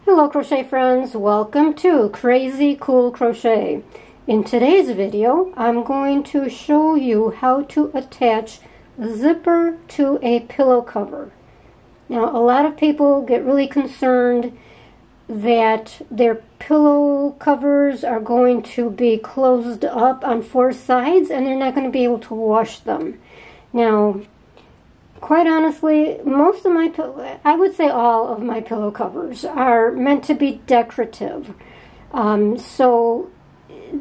Hello crochet friends, welcome to Crazy Cool Crochet. In today's video I'm going to show you how to attach a zipper to a pillow cover. Now a lot of people get really concerned that their pillow covers are going to be closed up on four sides and they're not going to be able to wash them. Now quite honestly, I would say all of my pillow covers are meant to be decorative. So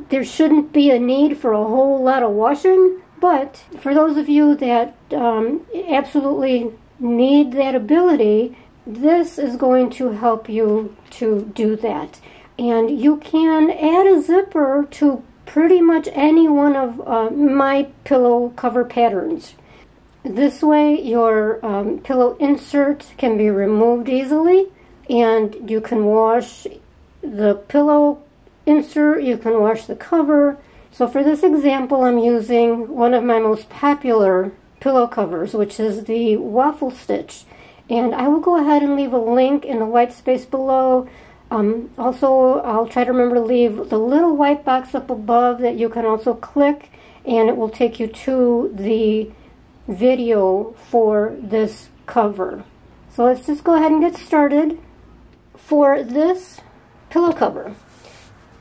there shouldn't be a need for a whole lot of washing, but for those of you that absolutely need that ability, this is going to help you to do that. And you can add a zipper to pretty much any one of my pillow cover patterns. This way your pillow insert can be removed easily, and you can wash the pillow insert, you can wash the cover. So for this example I'm using one of my most popular pillow covers, which is the waffle stitch, and I will go ahead and leave a link in the white space below. Also I'll try to remember to leave the little white box up above that you can also click, and it will take you to the video for this cover. So let's just go ahead and get started. For this pillow cover,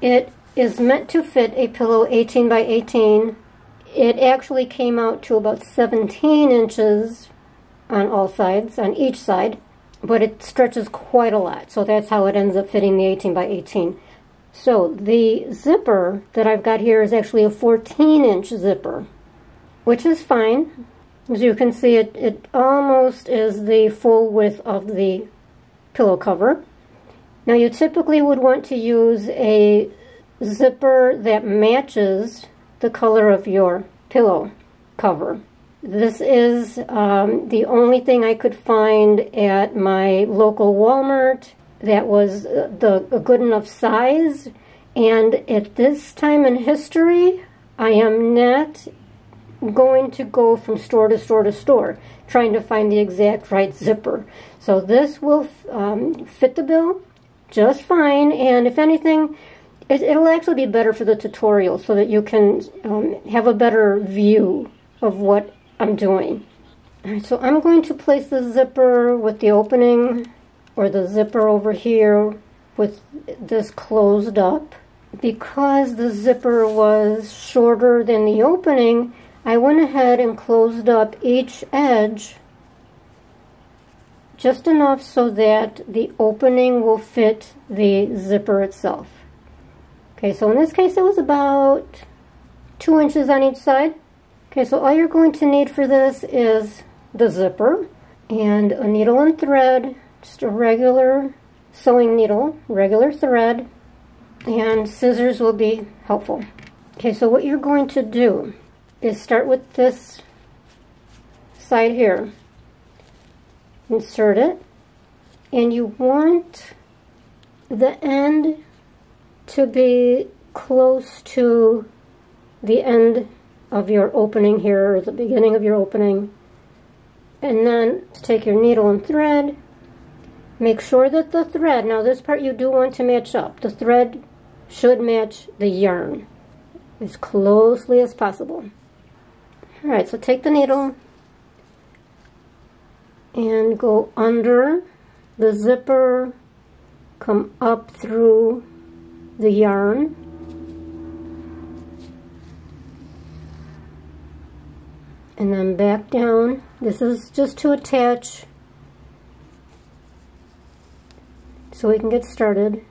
it is meant to fit a pillow 18 by 18. It actually came out to about 17 inches on all sides, on each side, but it stretches quite a lot, so that's how it ends up fitting the 18 by 18. So the zipper that I've got here is actually a 14-inch zipper, which is fine. As you can see, it almost is the full width of the pillow cover. Now you typically would want to use a zipper that matches the color of your pillow cover. This is the only thing I could find at my local Walmart that was a good enough size, and at this time in history I am not going to go from store to store to store trying to find the exact right zipper. So this will fit the bill just fine, and if anything it'll actually be better for the tutorial so that you can have a better view of what I'm doing. Alright, so I'm going to place the zipper with the opening, or the zipper over here with this closed up. Because the zipper was shorter than the opening, I went ahead and closed up each edge just enough so that the opening will fit the zipper itself. Okay, so in this case it was about 2 inches on each side. Okay, so all you're going to need for this is the zipper and a needle and thread, just a regular sewing needle, regular thread, and scissors will be helpful. Okay, so what you're going to do is start with this side here. Insert it, and you want the end to be close to the end of your opening here, or the beginning of your opening. And then take your needle and thread. Make sure that the thread, now this part you do want to match up. The thread should match the yarn as closely as possible. Alright, so take the needle and go under the zipper, come up through the yarn, and then back down. This is just to attach so we can get started.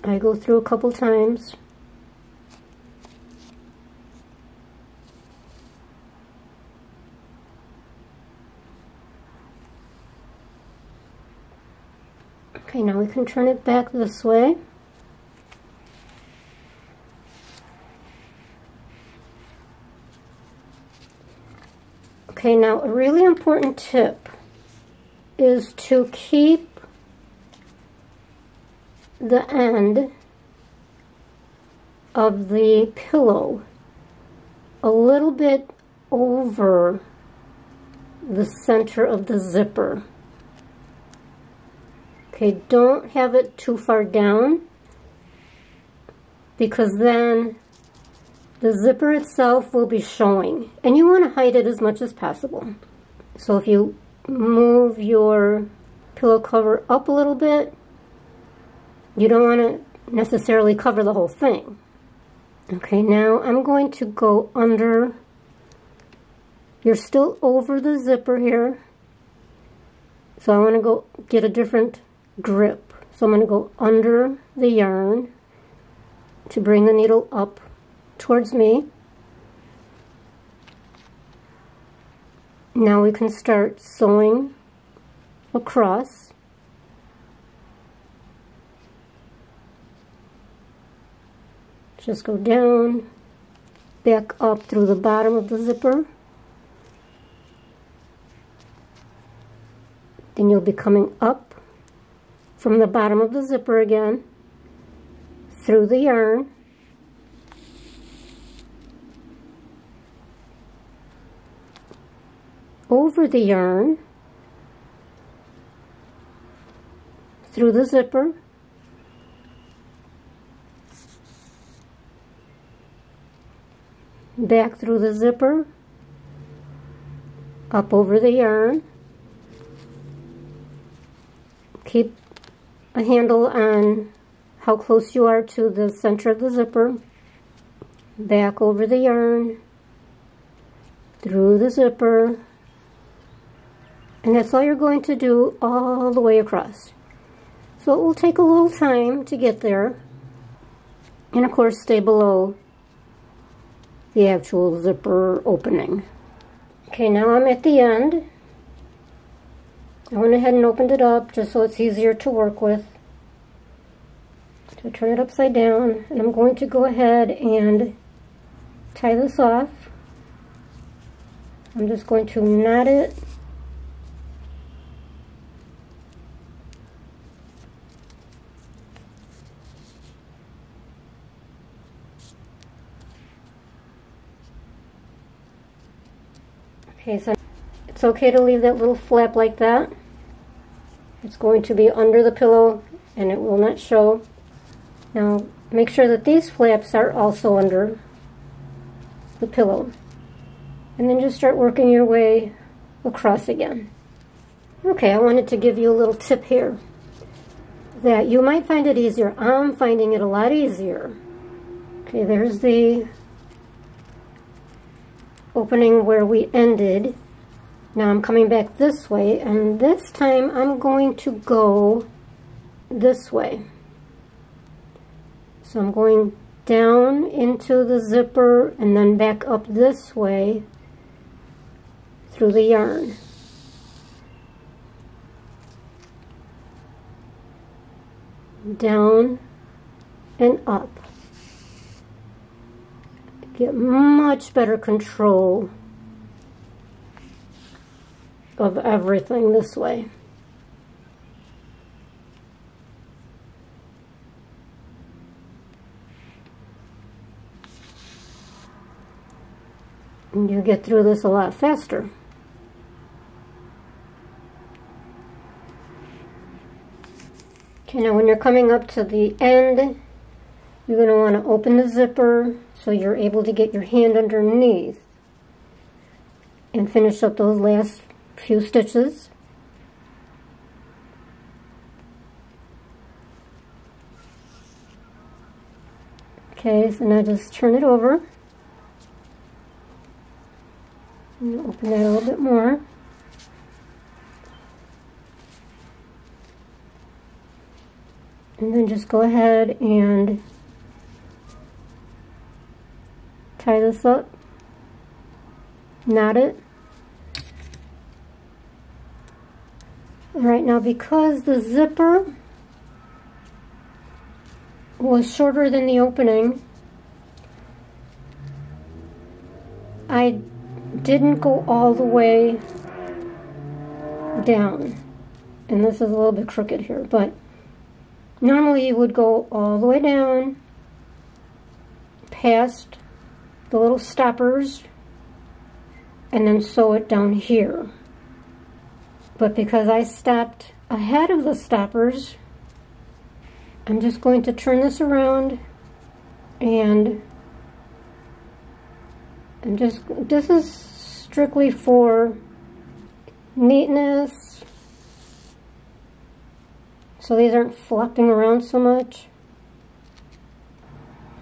I go through a couple times. Okay, now we can turn it back this way. Okay, now a really important tip is to keep the end of the pillow a little bit over the center of the zipper. Okay, don't have it too far down, because then the zipper itself will be showing, and you want to hide it as much as possible. So if you move your pillow cover up a little bit, you don't want to necessarily cover the whole thing. Okay, now I'm going to go under. You're still over the zipper here, so I want to go get a different grip. So I'm going to go under the yarn to bring the needle up towards me. Now we can start sewing across. Just go down, back up through the bottom of the zipper. Then you'll be coming up from the bottom of the zipper again, through the yarn, over the yarn, through the zipper, back through the zipper, up over the yarn. Keep a handle on how close you are to the center of the zipper. Back over the yarn, through the zipper, and that's all you're going to do all the way across. So it will take a little time to get there, and of course stay below the actual zipper opening. Okay, now I'm at the end. I went ahead and opened it up just so it's easier to work with. So turn it upside down, and I'm going to go ahead and tie this off. I'm just going to knot it. Okay, so it's okay to leave that little flap like that. It's going to be under the pillow and it will not show. Now make sure that these flaps are also under the pillow. And then just start working your way across again. Okay, I wanted to give you a little tip here that you might find it easier. I'm finding it a lot easier. Okay, there's the opening where we ended. Now I'm coming back this way, and this time I'm going to go this way. So I'm going down into the zipper and then back up this way through the yarn. Down and up. Get much better control of everything this way. And you get through this a lot faster. Okay, now when you're coming up to the end, you're going to want to open the zipper so you're able to get your hand underneath and finish up those last few stitches. Okay, so now just turn it over and open that a little bit more. And then just go ahead and tie this up, knot it. Right now, because the zipper was shorter than the opening, I didn't go all the way down. And this is a little bit crooked here, but normally you would go all the way down, past the little stoppers, and then sew it down here. But because I stopped ahead of the stoppers, I'm just going to turn this around, and this is strictly for neatness, so these aren't flopping around so much.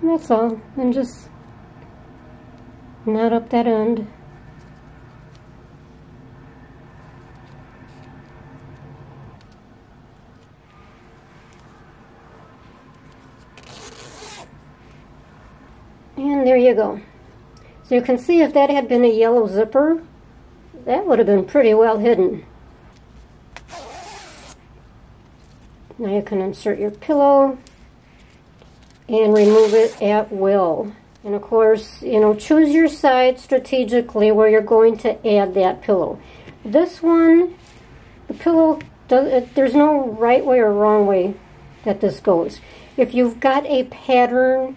And that's all. And just knot up that end. And there you go. So you can see if that had been a yellow zipper, that would have been pretty well hidden. Now you can insert your pillow and remove it at will. And of course, you know, choose your side strategically where you're going to add that pillow. This one, the pillow, there's no right way or wrong way that this goes. If you've got a pattern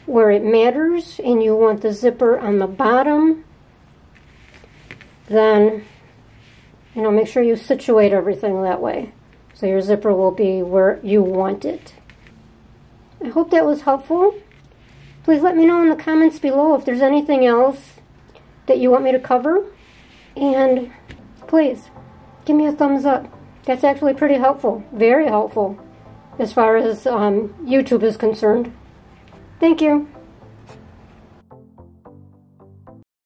where it matters and you want the zipper on the bottom, then, you know, make sure you situate everything that way so your zipper will be where you want it. I hope that was helpful. Please let me know in the comments below if there's anything else that you want me to cover, and please give me a thumbs up. That's actually pretty helpful, very helpful as far as YouTube is concerned. Thank you.